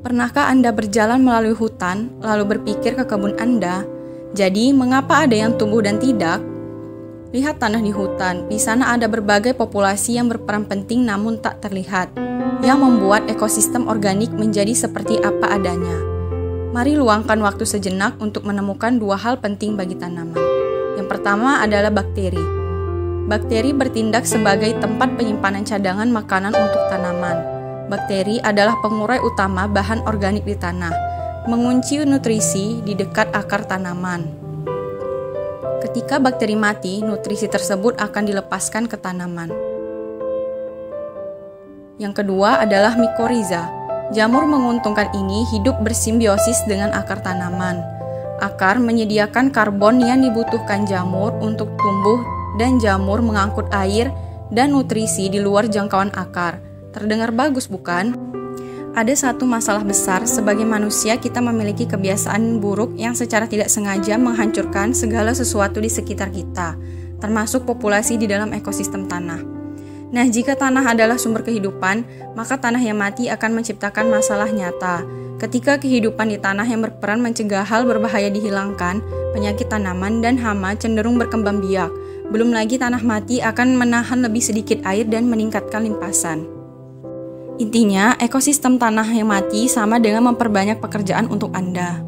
Pernahkah Anda berjalan melalui hutan, lalu berpikir ke kebun Anda? Jadi, mengapa ada yang tumbuh dan tidak? Lihat tanah di hutan, di sana ada berbagai populasi yang berperan penting namun tak terlihat, yang membuat ekosistem organik menjadi seperti apa adanya. Mari luangkan waktu sejenak untuk menemukan dua hal penting bagi tanaman. Yang pertama adalah bakteri. Bakteri bertindak sebagai tempat penyimpanan cadangan makanan untuk tanaman. Bakteri adalah pengurai utama bahan organik di tanah, mengunci nutrisi di dekat akar tanaman. Ketika bakteri mati, nutrisi tersebut akan dilepaskan ke tanaman. Yang kedua adalah mikoriza. Jamur menguntungkan ini hidup bersimbiosis dengan akar tanaman. Akar menyediakan karbon yang dibutuhkan jamur untuk tumbuh dan jamur mengangkut air dan nutrisi di luar jangkauan akar. Terdengar bagus, bukan? Ada satu masalah besar, sebagai manusia kita memiliki kebiasaan buruk yang secara tidak sengaja menghancurkan segala sesuatu di sekitar kita, termasuk populasi di dalam ekosistem tanah. Nah, jika tanah adalah sumber kehidupan, maka tanah yang mati akan menciptakan masalah nyata. Ketika kehidupan di tanah yang berperan mencegah hal berbahaya dihilangkan, penyakit tanaman dan hama cenderung berkembang biak. Belum lagi tanah mati akan menahan lebih sedikit air dan meningkatkan limpasan. Intinya, ekosistem tanah yang mati sama dengan memperbanyak pekerjaan untuk Anda.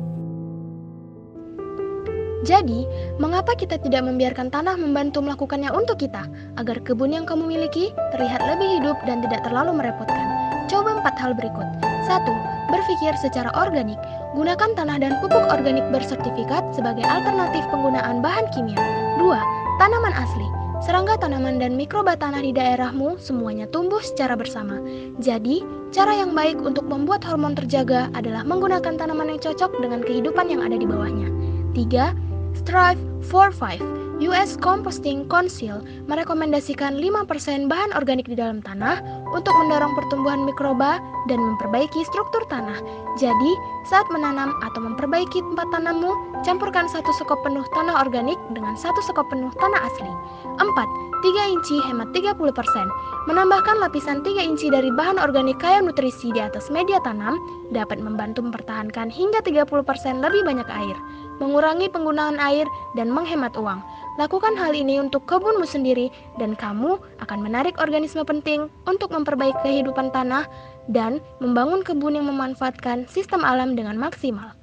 Jadi, mengapa kita tidak membiarkan tanah membantu melakukannya untuk kita, agar kebun yang kamu miliki terlihat lebih hidup dan tidak terlalu merepotkan? Coba 4 hal berikut. 1. Berpikir secara organik. Gunakan tanah dan pupuk organik bersertifikat sebagai alternatif penggunaan bahan kimia. 2. Tanaman asli. Serangga tanaman dan mikroba tanah di daerahmu semuanya tumbuh secara bersama. Jadi, cara yang baik untuk membuat hormon terjaga adalah menggunakan tanaman yang cocok dengan kehidupan yang ada di bawahnya. 3. Strive for 5. US Composting Council merekomendasikan 5% bahan organik di dalam tanah untuk mendorong pertumbuhan mikroba dan memperbaiki struktur tanah. Jadi, saat menanam atau memperbaiki tempat tanammu, campurkan 1 sekop penuh tanah organik dengan 1 sekop penuh tanah asli. 4. 3 inci hemat 30%. Menambahkan lapisan 3 inci dari bahan organik kaya nutrisi di atas media tanam dapat membantu mempertahankan hingga 30% lebih banyak air, mengurangi penggunaan air, dan menghemat uang. Lakukan hal ini untuk kebunmu sendiri dan kamu akan menarik organisme penting untuk memperbaiki kehidupan tanah dan membangun kebun yang memanfaatkan sistem alam dengan maksimal.